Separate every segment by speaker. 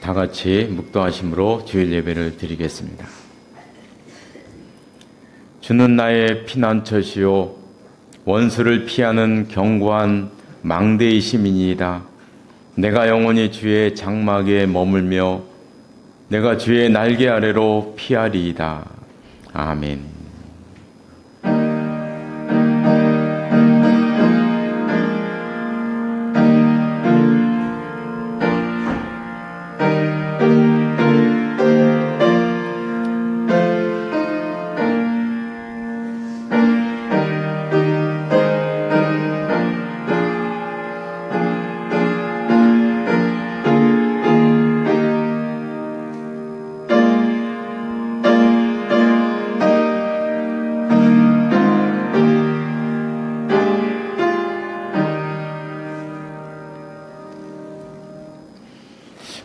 Speaker 1: 다 같이 묵도하심으로 주일 예배를 드리겠습니다. 주는 나의 피난처시요 원수를 피하는 견고한 망대이심이니이다. 내가 영원히 주의 장막에 머물며 내가 주의 날개 아래로 피하리이다. 아멘.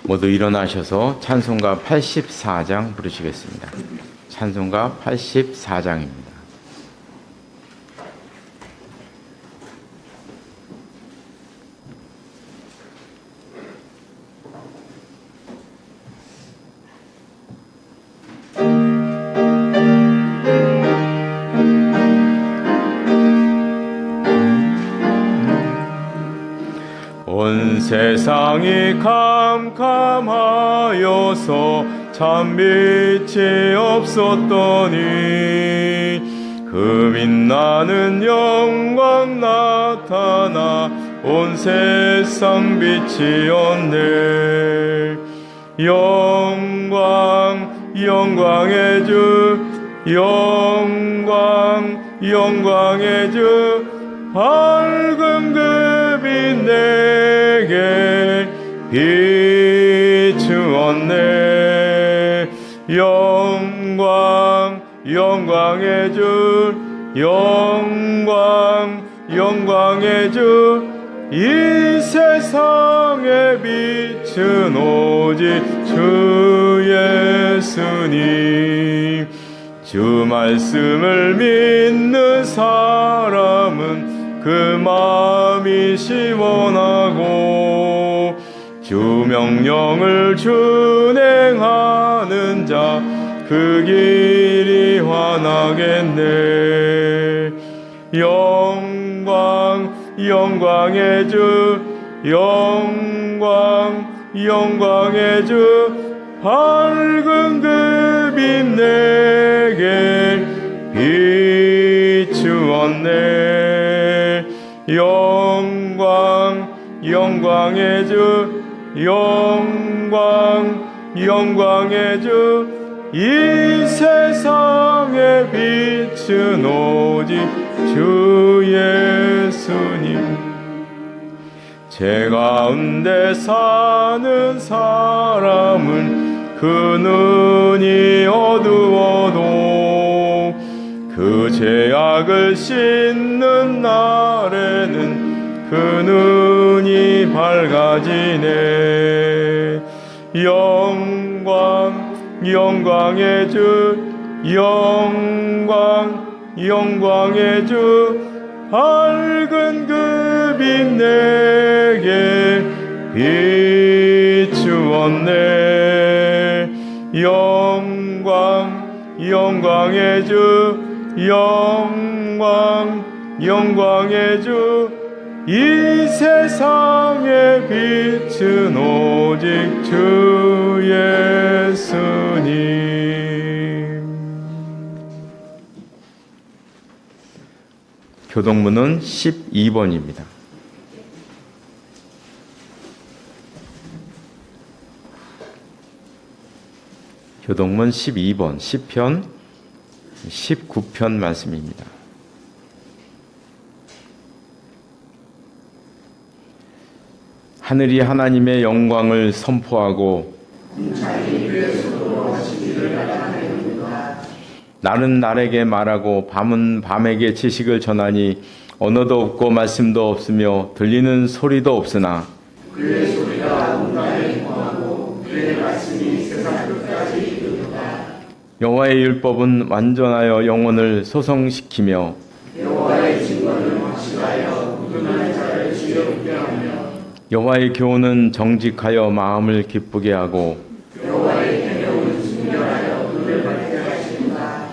Speaker 1: 모두 일어나셔서 찬송가 84장 부르시겠습니다. 찬송가 84장입니다. 온 세상이 캄캄하여서 참 빛이 없었더니 그 빛나는 영광 나타나 온 세상 빛이었네. 영광 영광의 주 영광 영광의 주 밝은 그 빛 내게 비추었네. 영광 영광의 주 영광 영광의 주 이 세상에 빛은 오직 주 예수님. 주 말씀을 믿는 사람은 그 마음이 시원하고 주 명령을 준행하는 자 그 길이 환하겠네. 영광 영광의 주 영광 영광의 주 밝은 그 빛 내게 비추었네. 영광 영광의 주 영광 영광의 주 이 세상에 빛은 오직 주 예수님. 제 가운데 사는 사람은 그 눈이 어두워도 그 죄악을 씻는 날에는 그 눈이 밝아지네. 영광 영광의 주 영광 영광의 주 밝은 그 빛 내게 비추었네. 영광 영광의 주 영광 영광의 주 이 세상에 빛은 오직 주 예수님. 교동문은 12번입니다. 교동문 12번 시편 19편 말씀입니다. 하늘이 하나님의 영광을 선포하고 날은 날에게 말하고 밤은 밤에게 지식을 전하니 언어도 없고 말씀도 없으며 들리는 소리도 없으나
Speaker 2: 그의 소리가 온갖에 통하고 그의 말씀이 세상 끝까지 이르도다.
Speaker 1: 여호와의 율법은 완전하여 영혼을 소성시키며
Speaker 2: 여호와의 증거는 확실하여 무능한 자를 지혜롭게 하며
Speaker 1: 여호와의 교훈은 정직하여 마음을 기쁘게 하고
Speaker 2: 여호와의 계명은 순결하여 눈을 밝게 하십니다.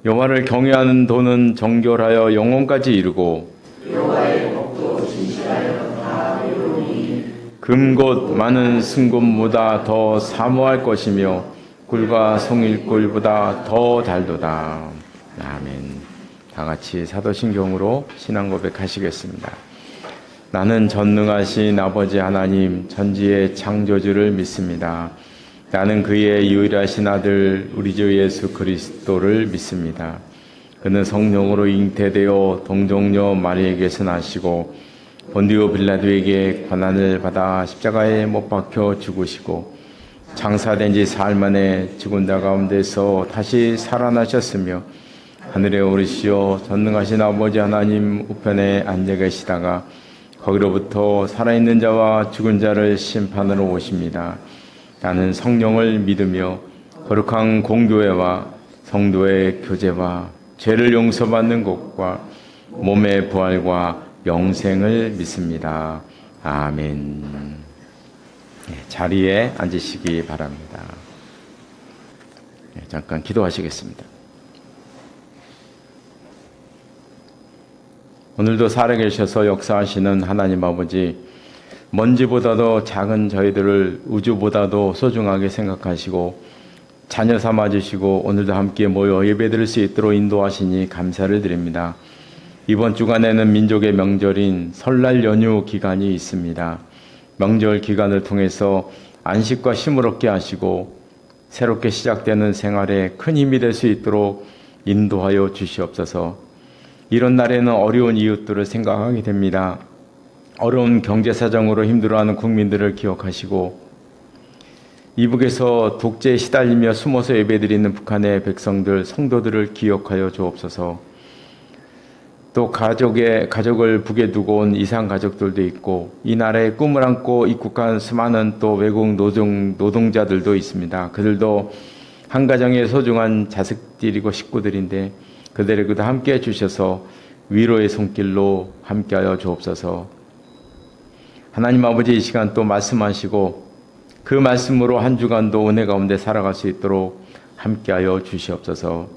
Speaker 1: 여호와를 경외하는 도는 정결하여 영혼까지 이르고
Speaker 2: 여호와의 법도 진실하여 다 이루니
Speaker 1: 금곧 많은 승금보다 더 사모할 것이며 꿀과 송일꿀보다 더 달도다. 아멘. 다 같이 사도신경으로 신앙 고백하시겠습니다. 나는 전능하신 아버지 하나님 천지의 창조주를 믿습니다. 나는 그의 유일하신 아들 우리 주 예수 그리스도를 믿습니다. 그는 성령으로 잉태되어 동정녀 마리에게서 나시고 본디오 빌라도에게 고난을 받아 십자가에 못 박혀 죽으시고 장사된 지 사흘 만에 죽은 자 가운데서 다시 살아나셨으며 하늘에 오르시어 전능하신 아버지 하나님 우편에 앉아 계시다가 거기로부터 살아있는 자와 죽은 자를 심판하러 오십니다. 나는 성령을 믿으며 거룩한 공교회와 성도의 교제와 죄를 용서받는 것과 몸의 부활과 영생을 믿습니다. 아멘. 자리에 앉으시기 바랍니다. 잠깐 기도하시겠습니다. 오늘도 살아계셔서 역사하시는 하나님 아버지, 먼지보다도 작은 저희들을 우주보다도 소중하게 생각하시고 자녀 삼아주시고 오늘도 함께 모여 예배드릴 수 있도록 인도하시니 감사를 드립니다. 이번 주간에는 민족의 명절인 설날 연휴 기간이 있습니다. 명절 기간을 통해서 안식과 쉼을 얻게 하시고 새롭게 시작되는 생활에 큰 힘이 될 수 있도록 인도하여 주시옵소서. 이런 날에는 어려운 이웃들을 생각하게 됩니다. 어려운 경제사정으로 힘들어하는 국민들을 기억하시고 이북에서 독재에 시달리며 숨어서 예배드리는 북한의 백성들, 성도들을 기억하여 주옵소서. 또 가족을 북에 두고 온 이산 가족들도 있고 이 나라의 꿈을 안고 입국한 수많은 또 외국 노동자들도 있습니다. 그들도 한 가정의 소중한 자식들이고 식구들인데 그들에게도 함께 해주셔서 위로의 손길로 함께하여 주옵소서. 하나님 아버지, 이 시간 또 말씀하시고 그 말씀으로 한 주간도 은혜 가운데 살아갈 수 있도록 함께하여 주시옵소서.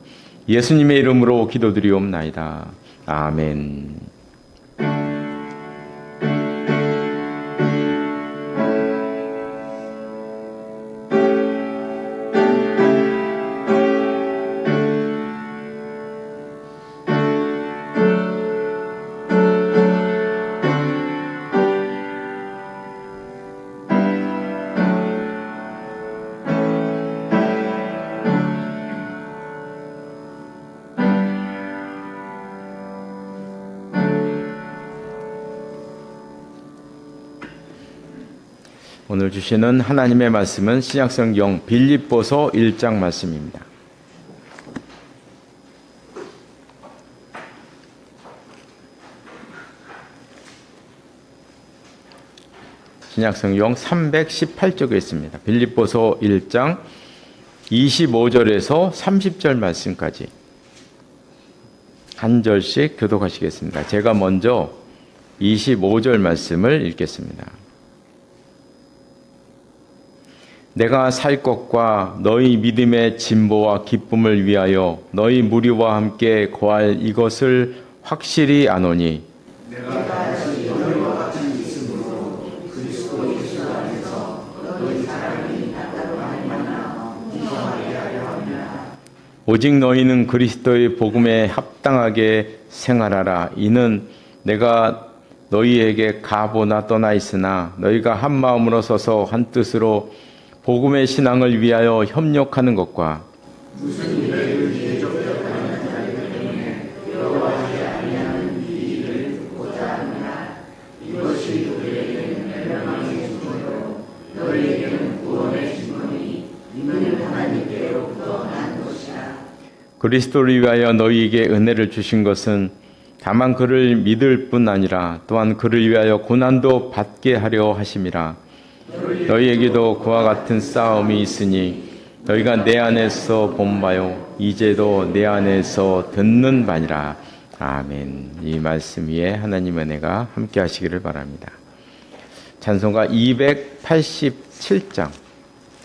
Speaker 1: 예수님의 이름으로 기도드리옵나이다. 아멘. 오늘 주시는 하나님의 말씀은 신약성경 빌립보서 1장 말씀입니다. 신약성경 318쪽에 있습니다. 빌립보서 1장 25절에서 30절 말씀까지 한 절씩 교독하시겠습니다. 제가 먼저 25절 말씀을 읽겠습니다. 내가 살 것과 너희 믿음의 진보와 기쁨을 위하여 너희 무리와 함께 거할 이것을 확실히 아노니
Speaker 2: 내가 다시 너희와 같이 있으므로 그리스도 예수 안에서 너희 사랑이 따로 아니마나 인정하게 하려 합니다.
Speaker 1: 오직 너희는 그리스도의 복음에 합당하게 생활하라. 이는 내가 너희에게 가보나 떠나 있으나 너희가 한 마음으로 서서 한 뜻으로 복음의 신앙을 위하여 협력하는 것과
Speaker 2: 무슨 일을 대적하는 자들 때문에 여호와의 아니하는 이 일을 듣고자 하느냐. 이것이 우리에게는 멸망의 증거요 너희에게는 구원의 증거니 이는 하나님께로부터 난 것이라.
Speaker 1: 그리스도를 위하여 너희에게 은혜를 주신 것은 다만 그를 믿을 뿐 아니라 또한 그를 위하여 고난도 받게 하려 하심이라. 너희에게도 그와 같은 싸움이 있으니 너희가 내 안에서 본 바요 이제도 내 안에서 듣는 바니라. 아멘. 이 말씀 위에 하나님의 은혜가 함께 하시기를 바랍니다. 찬송가 287장,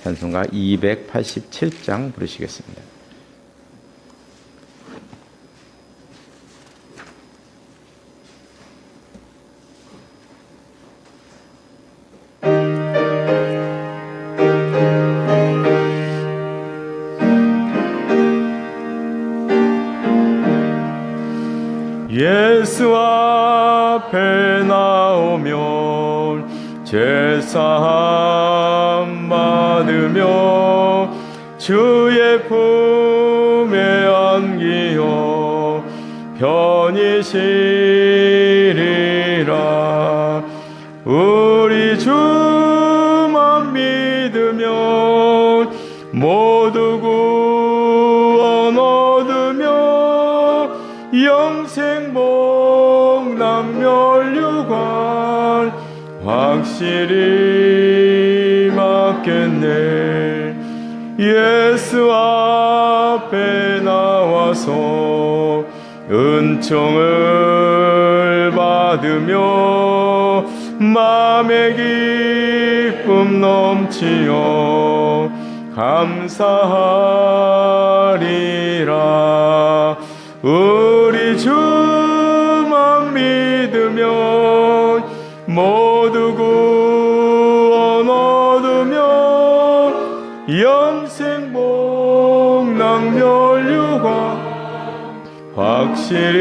Speaker 1: 찬송가 287장 부르시겠습니다. 예수 앞에 나오면 제사함 받으며 주의 품에 안기어 편히 쉬리라. 우리 주만 믿으면 모두 구원 얻으며 영생 복락 멸류관 확실히 받겠네. 예수 앞에 나와서 은총을 받으며 마음의 기쁨 넘치어 감사하리라. 우리 주만 믿으면 모두 구원 얻으며 영생 복락 멸류관 확실히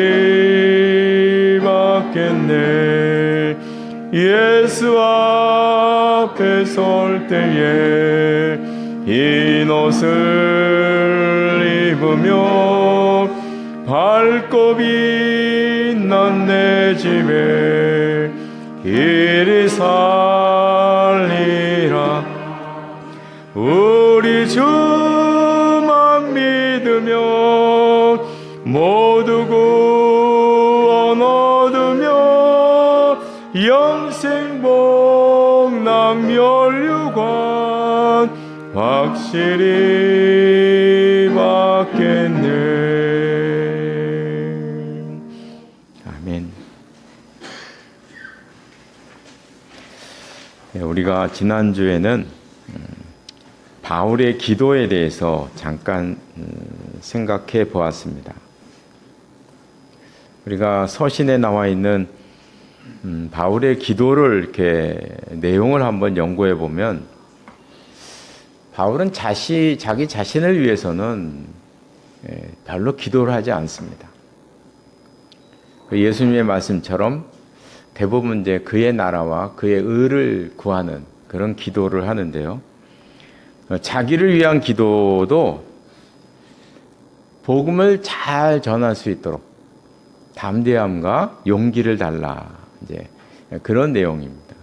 Speaker 1: 받겠네. 예수 앞에 설 때에 흰 옷을 입으며 밝고 빛난 내 집에 이리 살리라. 우리 주만 믿으면 모두 구원 얻으며 영생 복락 멸류관 확실히 받겠네. 아멘. 우리가 지난주에는 바울의 기도에 대해서 잠깐 생각해 보았습니다. 우리가 서신에 나와 있는 바울의 기도를 이렇게 내용을 한번 연구해 보면 바울은 자기 자신을 위해서는 별로 기도를 하지 않습니다. 예수님의 말씀처럼 대부분 이제 그의 나라와 그의 의를 구하는 그런 기도를 하는데요. 자기를 위한 기도도 복음을 잘 전할 수 있도록 담대함과 용기를 달라. 이제 그런 내용입니다.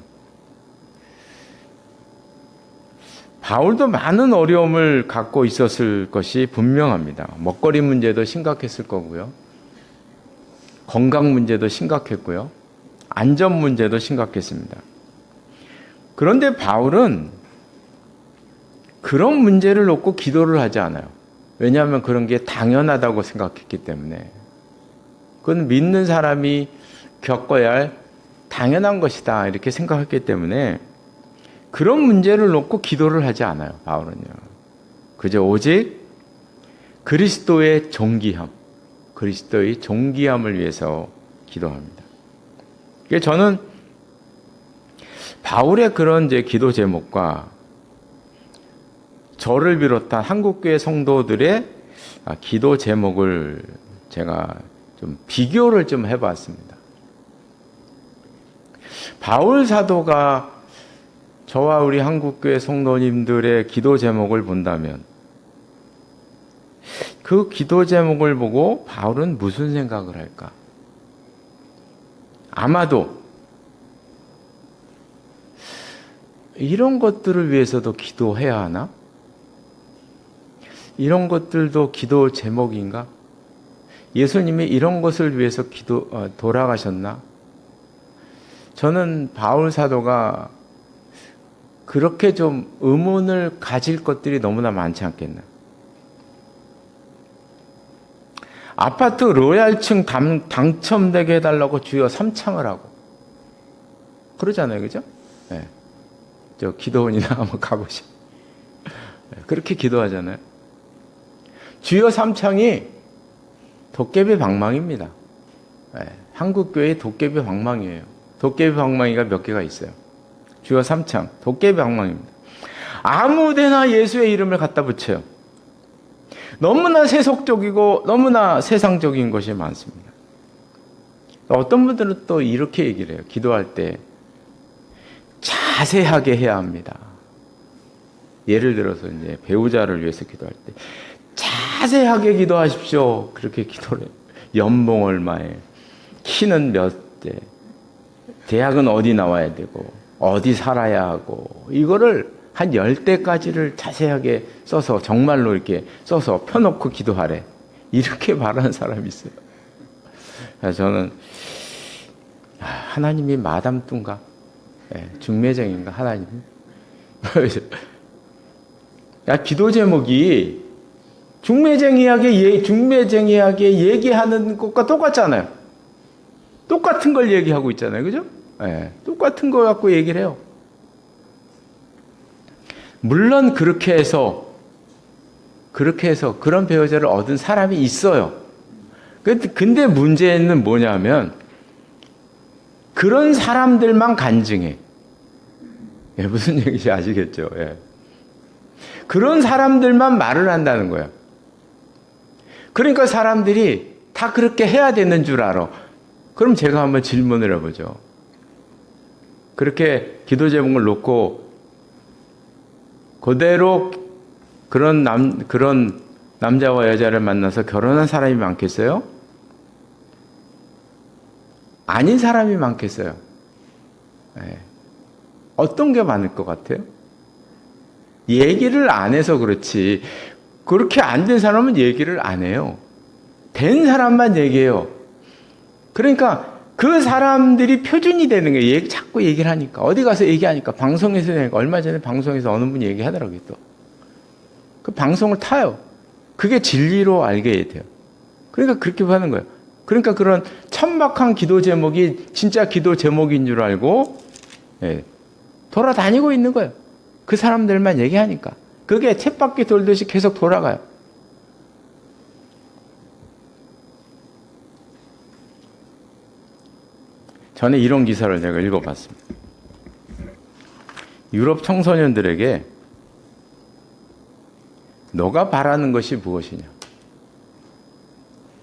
Speaker 1: 바울도 많은 어려움을 갖고 있었을 것이 분명합니다. 먹거리 문제도 심각했을 거고요. 건강 문제도 심각했고요. 안전 문제도 심각했습니다. 그런데 바울은 그런 문제를 놓고 기도를 하지 않아요. 왜냐하면 그런 게 당연하다고 생각했기 때문에. 그건 믿는 사람이 겪어야 할 당연한 것이다 이렇게 생각했기 때문에 그런 문제를 놓고 기도를 하지 않아요. 바울은요. 그저 오직 그리스도의 존귀함, 그리스도의 존귀함을 위해서 기도합니다. 그래서 저는 바울의 그런 이제 기도 제목과 저를 비롯한 한국교회 성도들의 기도 제목을 제가 좀 비교를 좀 해봤습니다. 바울 사도가 저와 우리 한국교회 성도님들의 기도 제목을 본다면 그 기도 제목을 보고 바울은 무슨 생각을 할까? 아마도 이런 것들을 위해서도 기도해야 하나? 이런 것들도 기도 제목인가? 예수님이 이런 것을 위해서 돌아가셨나? 저는 바울 사도가 그렇게 좀 의문을 가질 것들이 너무나 많지 않겠나? 아파트 로얄층 당첨되게 해달라고 주여 삼창을 하고 그러잖아요, 그죠? 예. 저 기도원이나 한번 가보시죠. 예. 그렇게 기도하잖아요. 주여 삼창이 도깨비 방망입니다. 예. 한국교회 도깨비 방망이에요. 도깨비 방망이가 몇 개가 있어요. 주여 삼창, 도깨비 방망입니다. 아무데나 예수의 이름을 갖다 붙여요. 너무나 세속적이고 너무나 세상적인 것이 많습니다. 어떤 분들은 또 이렇게 얘기를 해요. 기도할 때 자세하게 해야 합니다. 예를 들어서 이제 배우자를 위해서 기도할 때 자세하게 기도하십시오. 그렇게 기도를 해요. 연봉 얼마에, 키는 몇 대, 대학은 어디 나와야 되고, 어디 살아야 하고, 이거를 한 10대까지를 자세하게 써서 정말로 이렇게 써서 펴놓고 기도하래. 이렇게 말하는 사람이 있어요. 그래서 저는 하나님이 마담뚱가? 중매쟁인가 하나님? 야, 기도 제목이 중매쟁이하게 얘기하는 것과 똑같잖아요. 똑같은 걸 얘기하고 있잖아요. 그죠? 똑같은 거 갖고 얘기를 해요. 물론 그렇게 해서 그런 배우자를 얻은 사람이 있어요. 근데 문제는 뭐냐면 그런 사람들만 간증해. 무슨 얘기인지 아시겠죠? 그런 사람들만 말을 한다는 거예요. 그러니까 사람들이 다 그렇게 해야 되는 줄 알아. 그럼 제가 한번 질문을 해보죠. 그렇게 기도 제목을 놓고 그대로 그런 남자와 여자를 만나서 결혼한 사람이 많겠어요? 아닌 사람이 많겠어요? 어떤 게 많을 것 같아요? 얘기를 안 해서 그렇지, 그렇게 안 된 사람은 얘기를 안 해요. 된 사람만 얘기해요. 그러니까 그 사람들이 표준이 되는 거예요. 자꾸 얘기를 하니까. 어디 가서 얘기하니까. 방송에서 얘기하니까. 얼마 전에 방송에서 어느 분이 얘기하더라고요, 또. 그 방송을 타요. 그게 진리로 알게 돼요. 그러니까 그렇게 하는 거예요. 그러니까 그런 천박한 기도 제목이 진짜 기도 제목인 줄 알고, 돌아다니고 있는 거예요. 그 사람들만 얘기하니까. 그게 쳇바퀴 돌듯이 계속 돌아가요. 전에 이런 기사를 내가 읽어봤습니다. 유럽 청소년들에게 너가 바라는 것이 무엇이냐?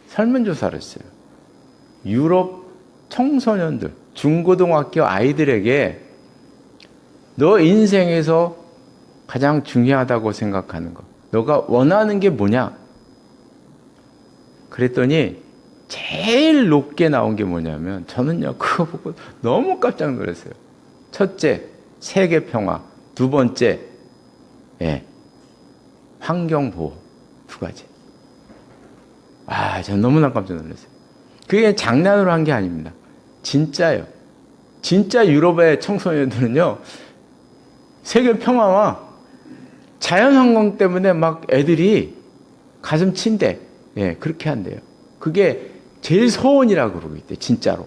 Speaker 1: 설문조사를 했어요. 유럽 청소년들, 중고등학교 아이들에게 너 인생에서 가장 중요하다고 생각하는 것, 너가 원하는 게 뭐냐? 그랬더니 제일 높게 나온 게 뭐냐면, 저는요 그거 보고 너무 깜짝 놀랐어요. 첫째, 세계 평화. 두 번째, 환경 보호. 두 가지. 전 너무나 깜짝 놀랐어요. 그게 장난으로 한 게 아닙니다. 진짜예요. 진짜 유럽의 청소년들은요, 세계 평화와 자연환경 때문에 막 애들이 가슴 친대. 그렇게 한대요. 그게 제일 소원이라고 그러고 있대, 진짜로.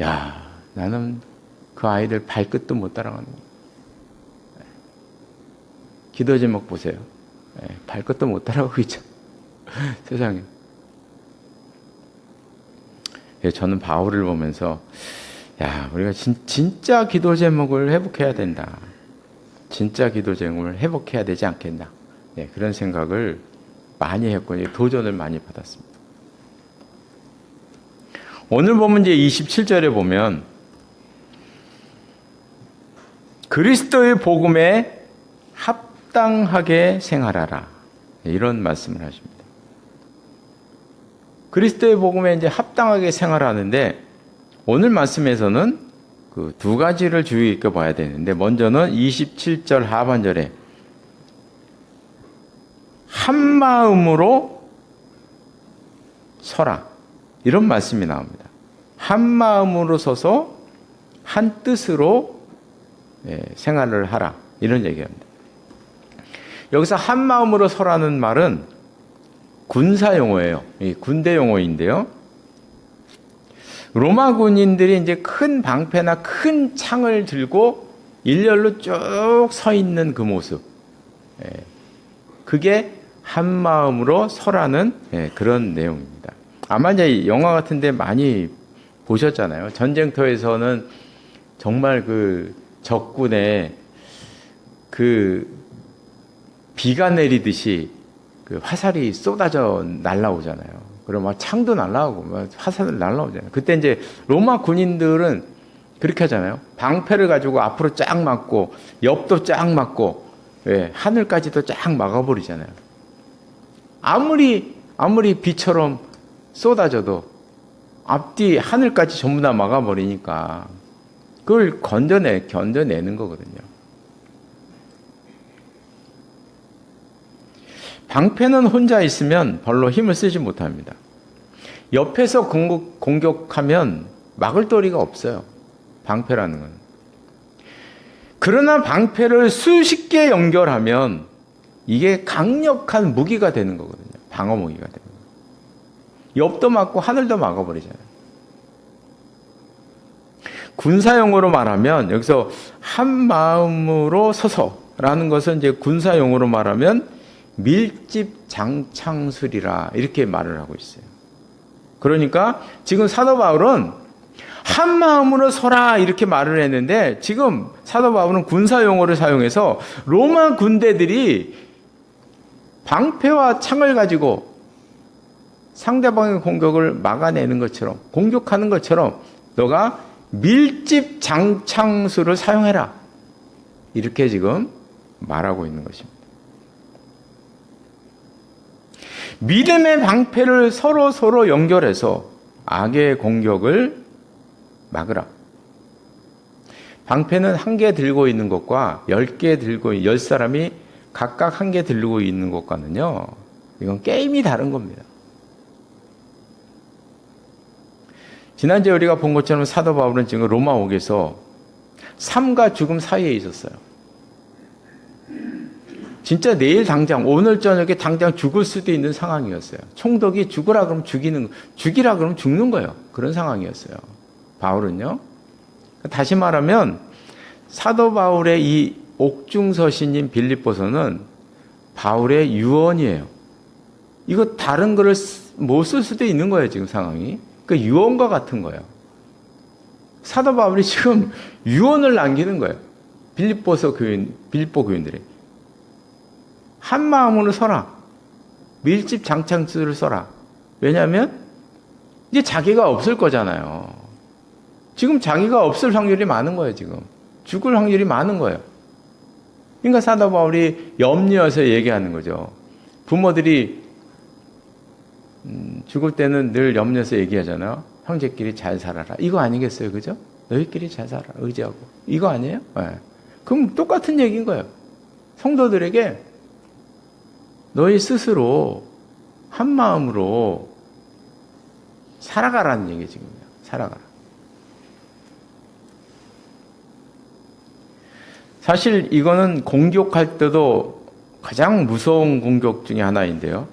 Speaker 1: 야, 나는 그 아이들 발끝도 못 따라가는 거야. 기도 제목 보세요. 발끝도 못 따라가고 있죠. 세상에. 저는 바울을 보면서, 우리가 진짜 기도 제목을 회복해야 된다. 진짜 기도 제목을 회복해야 되지 않겠나. 그런 생각을 많이 했고, 도전을 많이 받았습니다. 오늘 보면 이제 27절에 보면, 그리스도의 복음에 합당하게 생활하라. 이런 말씀을 하십니다. 그리스도의 복음에 이제 합당하게 생활하는데, 오늘 말씀에서는 그 두 가지를 주의 있게 봐야 되는데, 먼저는 27절 하반절에 한 마음으로 서라. 이런 말씀이 나옵니다. 한 마음으로 서서 한 뜻으로 생활을 하라. 이런 얘기합니다. 여기서 한 마음으로 서라는 말은 군사 용어예요. 군대 용어인데요. 로마 군인들이 이제 큰 방패나 큰 창을 들고 일렬로 쭉 서 있는 그 모습. 그게 한 마음으로 서라는 그런 내용입니다. 아마 이제 영화 같은데 많이 보셨잖아요. 전쟁터에서는 정말 그 적군의 그 비가 내리듯이 그 화살이 쏟아져 날라오잖아요. 그리고 막 창도 날라오고 막 화살도 날라오잖아요. 그때 이제 로마 군인들은 그렇게 하잖아요. 방패를 가지고 앞으로 쫙 막고 옆도 쫙 막고 하늘까지도 쫙 막아버리잖아요. 아무리 비처럼 쏟아져도 앞뒤 하늘까지 전부 다 막아버리니까 그걸 견뎌내는 거거든요. 방패는 혼자 있으면 별로 힘을 쓰지 못합니다. 옆에서 공격하면 막을 도리가 없어요. 방패라는 건. 그러나 방패를 수십 개 연결하면 이게 강력한 무기가 되는 거거든요. 방어 무기가 되는 거예요. 옆도 막고 하늘도 막아버리잖아요. 군사용어로 말하면 여기서 한 마음으로 서서라는 것은 이제 군사용어로 말하면 밀집장창술이라 이렇게 말을 하고 있어요. 그러니까 지금 사도 바울은 한 마음으로 서라 이렇게 말을 했는데 지금 사도 바울은 군사용어를 사용해서 로마 군대들이 방패와 창을 가지고 상대방의 공격을 막아내는 것처럼 공격하는 것처럼 너가 밀집장창술을 사용해라 이렇게 지금 말하고 있는 것입니다. 믿음의 방패를 서로 연결해서 악의 공격을 막으라. 방패는 한 개 들고 있는 것과 10사람이 각각 한 개 들고 있는 것과는요, 이건 게임이 다른 겁니다. 지난주에 우리가 본 것처럼 사도 바울은 지금 로마 옥에서 삶과 죽음 사이에 있었어요. 진짜 내일 당장, 오늘 저녁에 당장 죽을 수도 있는 상황이었어요. 총독이 죽으라 그러면 죽이라 그러면 죽는 거예요. 그런 상황이었어요. 바울은요. 다시 말하면 사도 바울의 이 옥중서신인 빌립보서는 바울의 유언이에요. 이거 다른 거를 못 쓸 수도 있는 거예요. 지금 상황이. 그 유언과 같은 거예요. 사도 바울이 지금 유언을 남기는 거예요. 빌립보 교인들이. 한 마음으로 서라. 밀집장창술을 써라. 왜냐하면 이제 자기가 없을 거잖아요. 지금 자기가 없을 확률이 많은 거예요. 지금 죽을 확률이 많은 거예요. 그러니까 사도 바울이 염려해서 얘기하는 거죠. 부모들이 죽을 때는 늘 염려해서 얘기하잖아요. 형제끼리 잘 살아라. 이거 아니겠어요, 그죠? 너희끼리 잘 살아, 의지하고. 이거 아니에요? 네. 그럼 똑같은 얘기인 거예요. 성도들에게 너희 스스로 한 마음으로 살아가라는 얘기 지금요. 살아가라. 사실 이거는 공격할 때도 가장 무서운 공격 중에 하나인데요.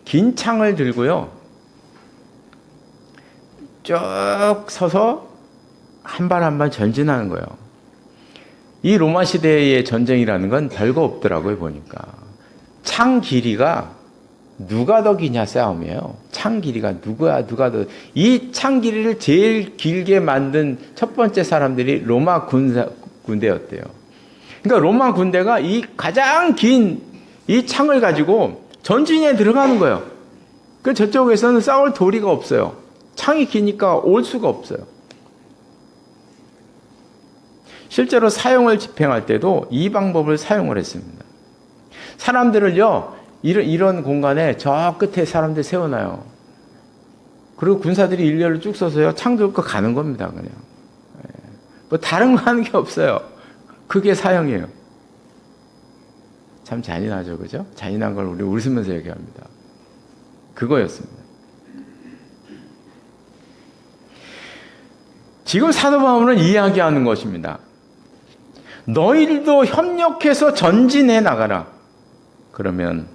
Speaker 1: 긴 창을 들고요. 쭉 서서 한 발 한 발 전진하는 거예요. 이 로마 시대의 전쟁이라는 건 별거 없더라고요, 보니까. 창 길이가 누가 더 기냐 싸움이에요. 창 길이가 누가 더. 이 창 길이를 제일 길게 만든 첫 번째 사람들이 로마 군대였대요. 그러니까 로마 군대가 이 가장 긴 이 창을 가지고 전진에 들어가는 거예요. 그 저쪽에서는 싸울 도리가 없어요. 창이 기니까 올 수가 없어요. 실제로 사형을 집행할 때도 이 방법을 사용을 했습니다. 사람들을요, 이런 공간에 저 끝에 사람들 세워놔요. 그리고 군사들이 일렬로 쭉 서서요, 창 들고 가는 겁니다, 그냥. 뭐 다른 거 하는 게 없어요. 그게 사형이에요. 참 잔인하죠, 그죠? 잔인한 걸 우리 웃으면서 얘기합니다. 그거였습니다. 지금 사도 바울은 이야기하는 것입니다. 너희들도 협력해서 전진해 나가라. 그러면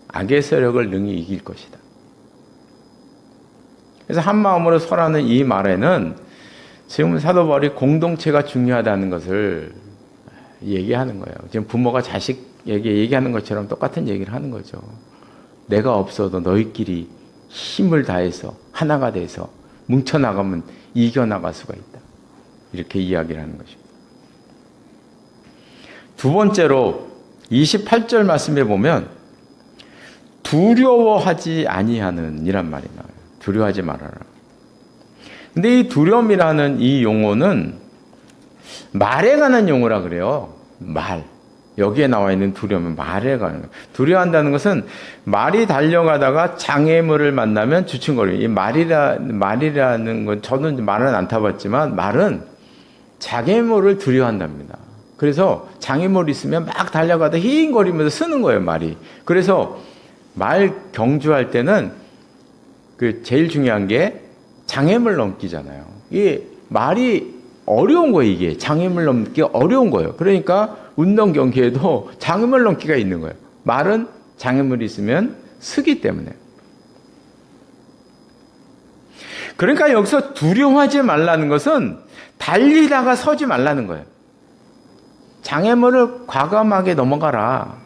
Speaker 1: 악의 세력을 능히 이길 것이다. 그래서 한 마음으로 서라는 이 말에는 지금 사도 바울이 공동체가 중요하다는 것을 얘기하는 거예요. 지금 부모가 자식에게 얘기하는 것처럼 똑같은 얘기를 하는 거죠. 내가 없어도 너희끼리 힘을 다해서 하나가 돼서 뭉쳐나가면 이겨나갈 수가 있다. 이렇게 이야기를 하는 것입니다. 두 번째로 28절 말씀에 보면 두려워하지 아니하는 이란 말이 나와요. 두려워하지 말아라. 근데 이 두려움이라는 이 용어는 말에 관한 용어라 그래요. 말. 여기에 나와 있는 두려움은 말에 관한 거예요. 두려워한다는 것은 말이 달려가다가 장애물을 만나면 주춤거려요. 이 말이라는 건 저는 말은 안 타봤지만 말은 장애물을 두려워한답니다. 그래서 장애물이 있으면 막 달려가다 히잉거리면서 쓰는 거예요, 말이. 그래서 말 경주할 때는 그 제일 중요한 게 장애물 넘기잖아요. 이게 말이 어려운 거예요, 이게. 장애물 넘기가 어려운 거예요. 그러니까 운동 경기에도 장애물 넘기가 있는 거예요. 말은 장애물이 있으면 쓰기 때문에. 그러니까 여기서 두려워하지 말라는 것은 달리다가 서지 말라는 거예요. 장애물을 과감하게 넘어가라.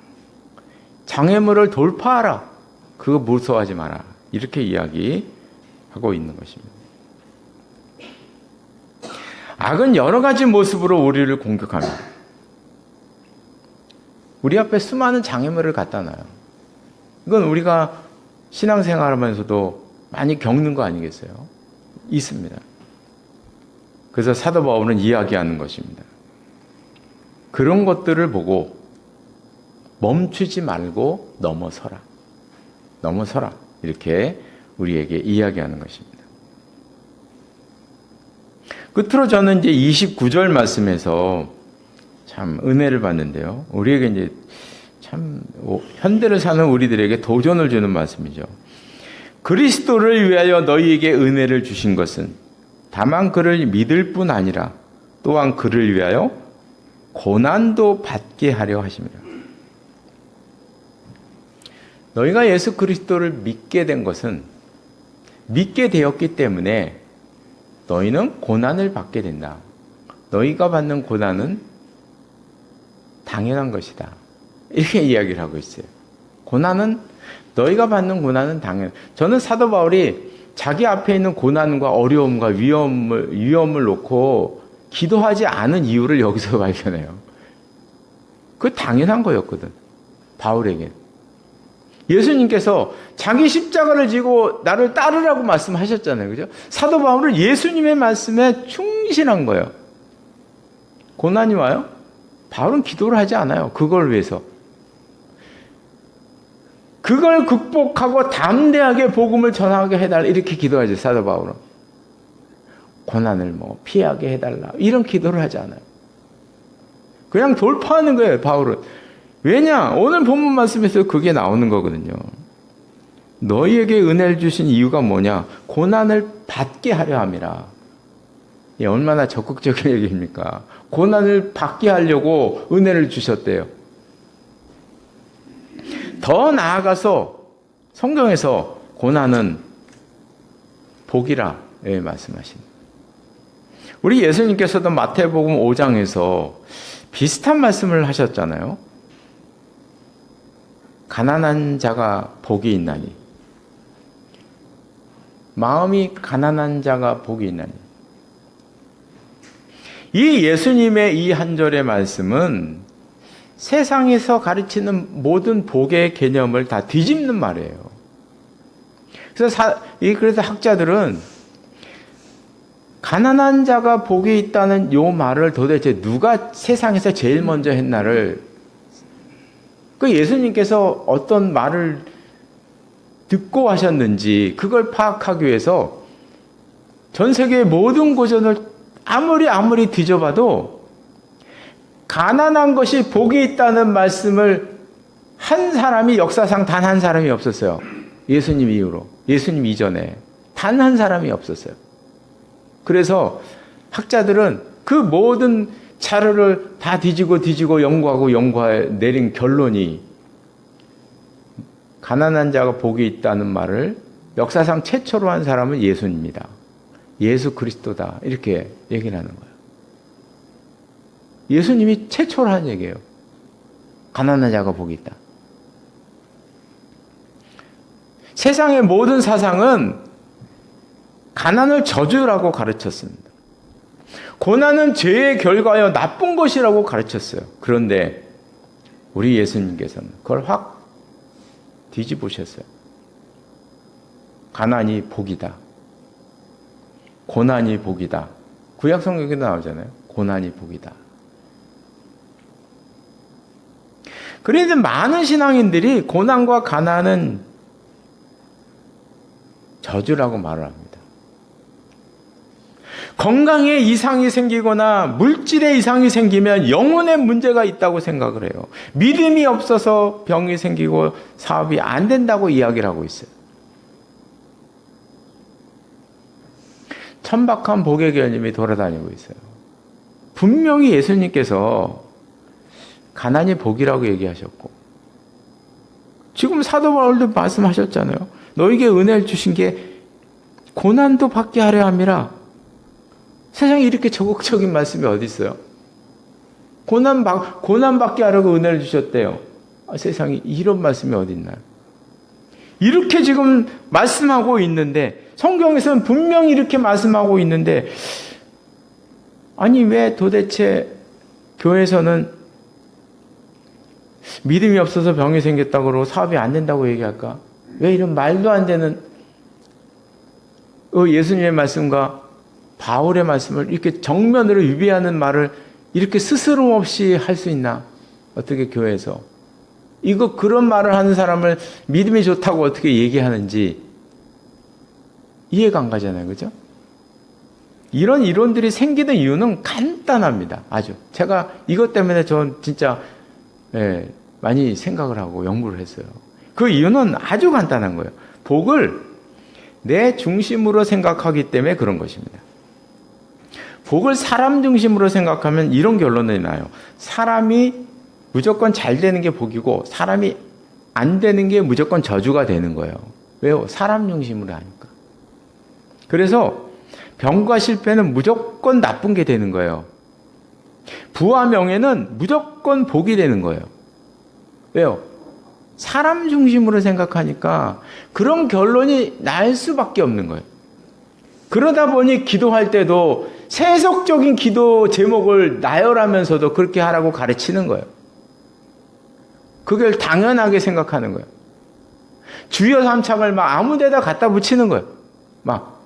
Speaker 1: 장애물을 돌파하라. 그거 무서워하지 마라. 이렇게 이야기하고 있는 것입니다. 악은 여러 가지 모습으로 우리를 공격합니다. 우리 앞에 수많은 장애물을 갖다 놔요. 이건 우리가 신앙생활하면서도 많이 겪는 거 아니겠어요? 있습니다. 그래서 사도 바울은 이야기하는 것입니다. 그런 것들을 보고 멈추지 말고 넘어서라. 넘어서라. 이렇게 우리에게 이야기하는 것입니다. 끝으로 저는 이제 29절 말씀에서 참 은혜를 받는데요. 우리에게 이제 참 현대를 사는 우리들에게 도전을 주는 말씀이죠. 그리스도를 위하여 너희에게 은혜를 주신 것은 다만 그를 믿을 뿐 아니라 또한 그를 위하여 고난도 받게 하려 하심이라. 너희가 예수 그리스도를 믿게 된 것은 믿게 되었기 때문에 너희는 고난을 받게 된다. 너희가 받는 고난은 당연한 것이다. 이렇게 이야기를 하고 있어요. 너희가 받는 고난은 당연. 저는 사도 바울이 자기 앞에 있는 고난과 어려움과 위험을 놓고 기도하지 않은 이유를 여기서 발견해요. 그 당연한 거였거든. 바울에게. 예수님께서 자기 십자가를 지고 나를 따르라고 말씀하셨잖아요. 그죠? 사도 바울은 예수님의 말씀에 충실한 거예요. 고난이 와요? 바울은 기도를 하지 않아요. 그걸 위해서. 그걸 극복하고 담대하게 복음을 전하게 해달라. 이렇게 기도하죠. 사도 바울은. 고난을 피하게 해달라. 이런 기도를 하지 않아요. 그냥 돌파하는 거예요. 바울은. 왜냐? 오늘 본문 말씀에서 그게 나오는 거거든요. 너희에게 은혜를 주신 이유가 뭐냐? 고난을 받게 하려 함이라. 이 얼마나 적극적인 얘기입니까? 고난을 받게 하려고 은혜를 주셨대요. 더 나아가서 성경에서 고난은 복이라 말씀하십니다. 우리 예수님께서도 마태복음 5장에서 비슷한 말씀을 하셨잖아요. 가난한 자가 복이 있나니. 마음이 가난한 자가 복이 있나니. 이 예수님의 이 한 절의 말씀은 세상에서 가르치는 모든 복의 개념을 다 뒤집는 말이에요. 그래서 학자들은 가난한 자가 복이 있다는 요 말을 도대체 누가 세상에서 제일 먼저 했나를, 그 예수님께서 어떤 말을 듣고 하셨는지 그걸 파악하기 위해서 전 세계의 모든 고전을 아무리 뒤져봐도 가난한 것이 복이 있다는 말씀을 한 사람이 역사상 단 한 사람이 없었어요. 예수님 이후로. 예수님 이전에 단 한 사람이 없었어요. 그래서 학자들은 그 모든 자료를 다 뒤지고 연구해 내린 결론이 가난한 자가 복이 있다는 말을 역사상 최초로 한 사람은 예수입니다. 예수 그리스도다. 이렇게 얘기를 하는 거예요. 예수님이 최초로 한 얘기예요. 가난한 자가 복이 있다. 세상의 모든 사상은 가난을 저주라고 가르쳤습니다. 고난은 죄의 결과여 나쁜 것이라고 가르쳤어요. 그런데 우리 예수님께서는 그걸 확 뒤집으셨어요. 가난이 복이다. 고난이 복이다. 구약 성경에도 나오잖아요. 고난이 복이다. 그런데 많은 신앙인들이 고난과 가난은 저주라고 말을 합니다. 건강에 이상이 생기거나 물질에 이상이 생기면 영혼에 문제가 있다고 생각을 해요. 믿음이 없어서 병이 생기고 사업이 안 된다고 이야기를 하고 있어요. 천박한 복의 개념이 돌아다니고 있어요. 분명히 예수님께서 가난이 복이라고 얘기하셨고, 지금 사도 바울도 말씀하셨잖아요. 너에게 은혜를 주신 게 고난도 받게 하려 함이라. 세상에 이렇게 적극적인 말씀이 어디 있어요? 고난 받게 하려고 은혜를 주셨대요. 세상에 이런 말씀이 어디 있나요? 이렇게 지금 말씀하고 있는데, 성경에서는 분명히 이렇게 말씀하고 있는데, 아니 왜 도대체 교회에서는 믿음이 없어서 병이 생겼다고 그러고 사업이 안 된다고 얘기할까? 왜 이런 말도 안 되는 예수님의 말씀과 바울의 말씀을 이렇게 정면으로 위배하는 말을 이렇게 스스럼 없이 할 수 있나? 어떻게 교회에서 그런 말을 하는 사람을 믿음이 좋다고 어떻게 얘기하는지 이해가 안 가잖아요. 그죠? 이런 이론들이 생기는 이유는 간단합니다. 아주. 제가 이것 때문에 전 진짜 많이 생각을 하고 연구를 했어요. 그 이유는 아주 간단한 거예요. 복을 내 중심으로 생각하기 때문에 그런 것입니다. 복을 사람 중심으로 생각하면 이런 결론이 나요. 사람이 무조건 잘 되는 게 복이고 사람이 안 되는 게 무조건 저주가 되는 거예요. 왜요? 사람 중심으로 하니까. 그래서 병과 실패는 무조건 나쁜 게 되는 거예요. 부와 명예는 무조건 복이 되는 거예요. 왜요? 사람 중심으로 생각하니까 그런 결론이 날 수밖에 없는 거예요. 그러다 보니 기도할 때도 세속적인 기도 제목을 나열하면서도 그렇게 하라고 가르치는 거예요. 그걸 당연하게 생각하는 거예요. 주여 삼창을 막 아무 데다 갖다 붙이는 거예요. 막.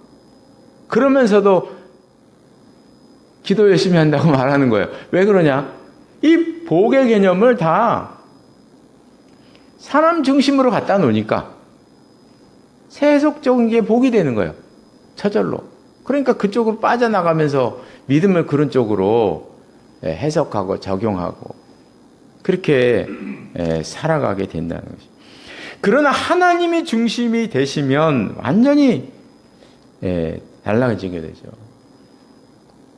Speaker 1: 그러면서도 기도 열심히 한다고 말하는 거예요. 왜 그러냐? 이 복의 개념을 다 사람 중심으로 갖다 놓으니까 세속적인 게 복이 되는 거예요. 저절로. 그러니까 그쪽으로 빠져나가면서 믿음을 그런 쪽으로 해석하고 적용하고 그렇게 살아가게 된다는 것이죠. 그러나 하나님이 중심이 되시면 완전히 달라지게 되죠.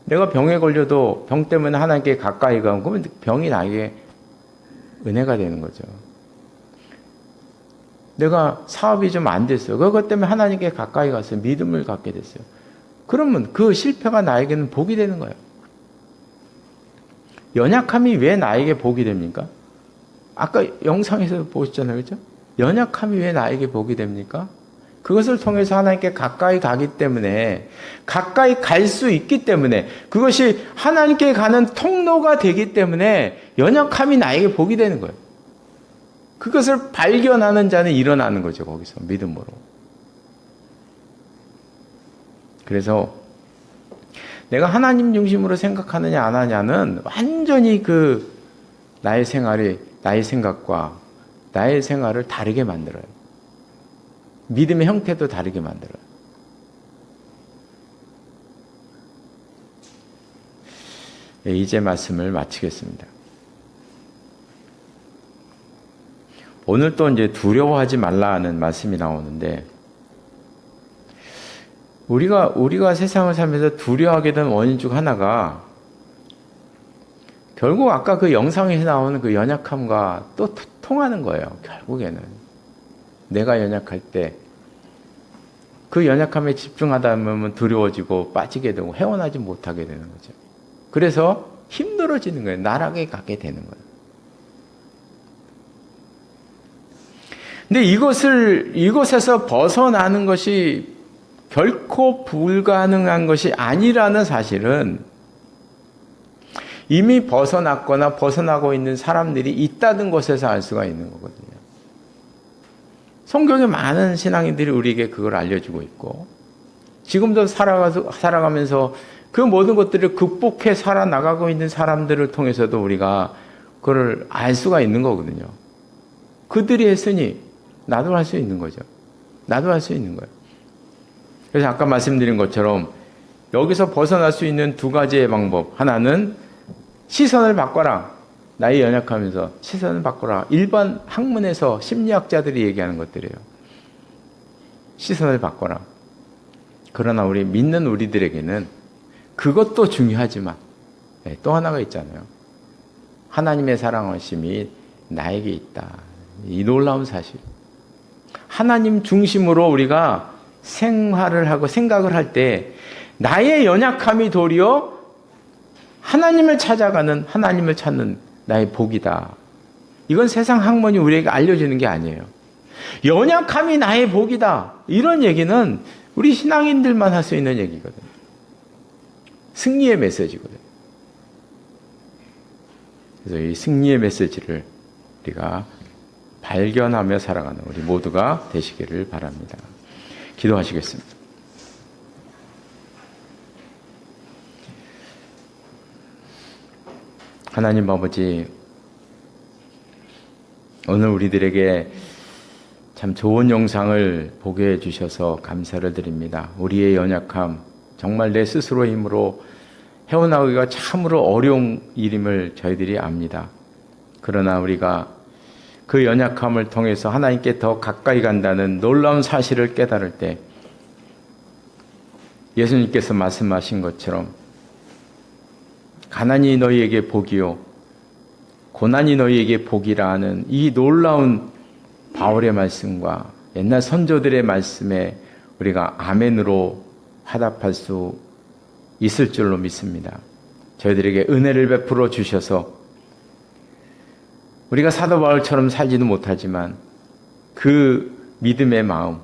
Speaker 1: 내가 병에 걸려도 병 때문에 하나님께 가까이 가면 그러면 병이 나에게 은혜가 되는 거죠. 내가 사업이 좀 안 됐어요. 그것 때문에 하나님께 가까이 가서 믿음을 갖게 됐어요. 그러면 그 실패가 나에게는 복이 되는 거예요. 연약함이 왜 나에게 복이 됩니까? 아까 영상에서 보셨잖아요. 그렇죠? 연약함이 왜 나에게 복이 됩니까? 그것을 통해서 하나님께 가까이 가기 때문에, 가까이 갈 수 있기 때문에, 그것이 하나님께 가는 통로가 되기 때문에 연약함이 나에게 복이 되는 거예요. 그것을 발견하는 자는 일어나는 거죠. 거기서 믿음으로. 그래서 내가 하나님 중심으로 생각하느냐 안 하냐는 완전히 나의 생활이, 나의 생각과 나의 생활을 다르게 만들어요. 믿음의 형태도 다르게 만들어요. 이제 말씀을 마치겠습니다. 오늘 또 이제 두려워하지 말라는 말씀이 나오는데, 우리가 세상을 살면서 두려워하게 된 원인 중 하나가 결국 아까 그 영상에서 나오는 그 연약함과 또 통하는 거예요. 결국에는 내가 연약할 때 그 연약함에 집중하다 보면 두려워지고 빠지게 되고 헤어나지 못하게 되는 거죠. 그래서 힘들어지는 거예요. 나락에 가게 되는 거예요. 근데 이곳에서 벗어나는 것이 결코 불가능한 것이 아니라는 사실은 이미 벗어났거나 벗어나고 있는 사람들이 있다는 것에서 알 수가 있는 거거든요. 성경에 많은 신앙인들이 우리에게 그걸 알려주고 있고, 지금도 살아가면서 그 모든 것들을 극복해 살아나가고 있는 사람들을 통해서도 우리가 그걸 알 수가 있는 거거든요. 그들이 했으니 나도 할 수 있는 거죠. 나도 할 수 있는 거예요. 그래서 아까 말씀드린 것처럼 여기서 벗어날 수 있는 두 가지의 방법. 하나는 시선을 바꿔라. 나의 연약하면서 시선을 바꿔라. 일반 학문에서 심리학자들이 얘기하는 것들이에요. 시선을 바꿔라. 그러나 우리 믿는 우리들에게는 그것도 중요하지만 또 하나가 있잖아요. 하나님의 사랑하심이 나에게 있다. 이 놀라운 사실. 하나님 중심으로 우리가 생활을 하고 생각을 할 때 나의 연약함이 도리어 하나님을 찾아가는, 하나님을 찾는 나의 복이다. 이건 세상 학문이 우리에게 알려주는 게 아니에요. 연약함이 나의 복이다. 이런 얘기는 우리 신앙인들만 할 수 있는 얘기거든요. 승리의 메시지거든요. 그래서 이 승리의 메시지를 우리가 발견하며 살아가는 우리 모두가 되시기를 바랍니다. 기도하시겠습니다. 하나님 아버지, 오늘 우리들에게 참 좋은 영상을 보게 해주셔서 감사를 드립니다. 우리의 연약함, 정말 내 스스로의 힘으로 헤어나오기가 참으로 어려운 일임을 저희들이 압니다. 그러나 우리가 그 연약함을 통해서 하나님께 더 가까이 간다는 놀라운 사실을 깨달을 때 예수님께서 말씀하신 것처럼 가난이 너희에게 복이요 고난이 너희에게 복이라 하는 이 놀라운 바울의 말씀과 옛날 선조들의 말씀에 우리가 아멘으로 화답할 수 있을 줄로 믿습니다. 저희들에게 은혜를 베풀어 주셔서 우리가 사도 바울처럼 살지도 못하지만 그 믿음의 마음,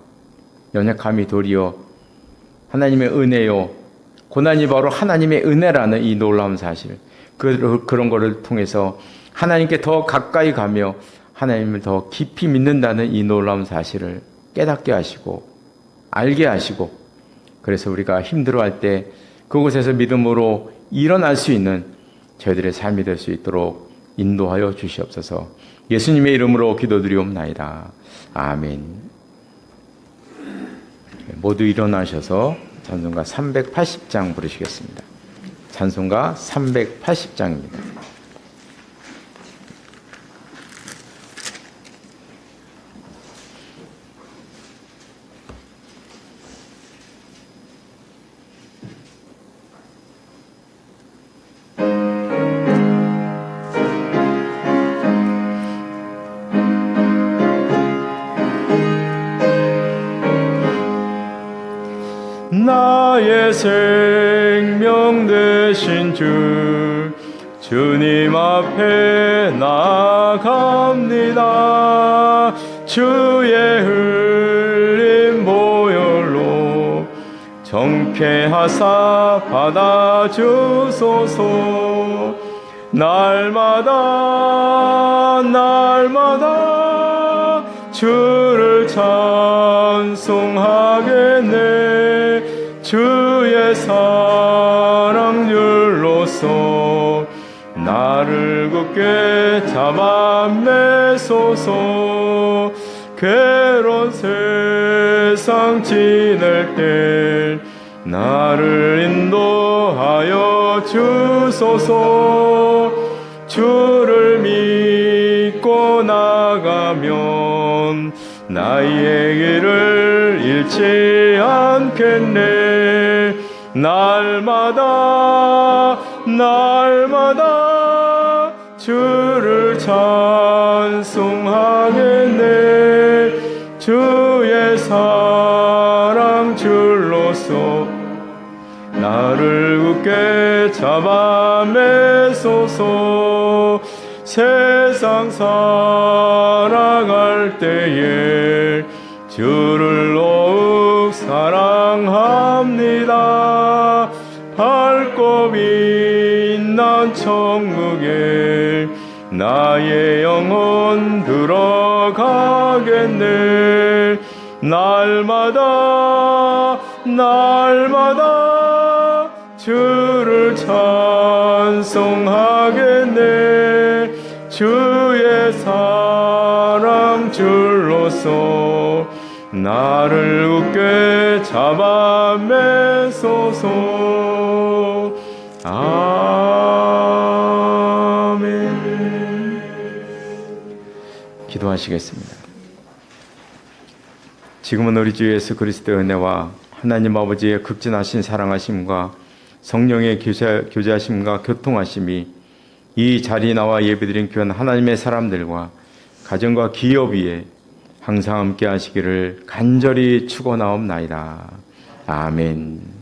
Speaker 1: 연약함이 도리어 하나님의 은혜요, 고난이 바로 하나님의 은혜라는 이 놀라운 사실, 그런 거를 통해서 하나님께 더 가까이 가며 하나님을 더 깊이 믿는다는 이 놀라운 사실을 깨닫게 하시고 알게 하시고, 그래서 우리가 힘들어할 때 그곳에서 믿음으로 일어날 수 있는 저희들의 삶이 될 수 있도록 인도하여 주시옵소서. 예수님의 이름으로 기도드리옵나이다. 아멘. 모두 일어나셔서 찬송가 380장 부르시겠습니다. 찬송가 380장입니다.
Speaker 3: 나의 생명 되신 주님 앞에 나아갑니다. 주의 흘린 보혈로 정케하사 받아주소서. 날마다 주를 찬송하겠네. 주의 사랑줄로서 나를 굳게 잡아매소서. 괴로운 세상 지낼 때 나를 인도하여 주소서. 주를 믿고 나가면 나의 길을 잃지 않겠네. 날마다 주를 찬송하겠네. 주의 사랑 잡아매소서. 세상 살아갈 때에 주를 더욱 사랑합니다. 밝고 빛난 천국에 나의 영혼 들어가겠네. 날마다 날마다 주를 찬송하겠네. 주의 사랑 줄로서 나를 굳게 잡아매소서. 아멘.
Speaker 1: 기도하시겠습니다. 지금은 우리 주 예수 그리스도의 은혜와 하나님 아버지의 극진하신 사랑하심과 성령의 교제하심과 교통하심이 이 자리에 나와 예배드린 귀한 하나님의 사람들과 가정과 기업 위에 항상 함께 하시기를 간절히 축원하옵나이다. 아멘.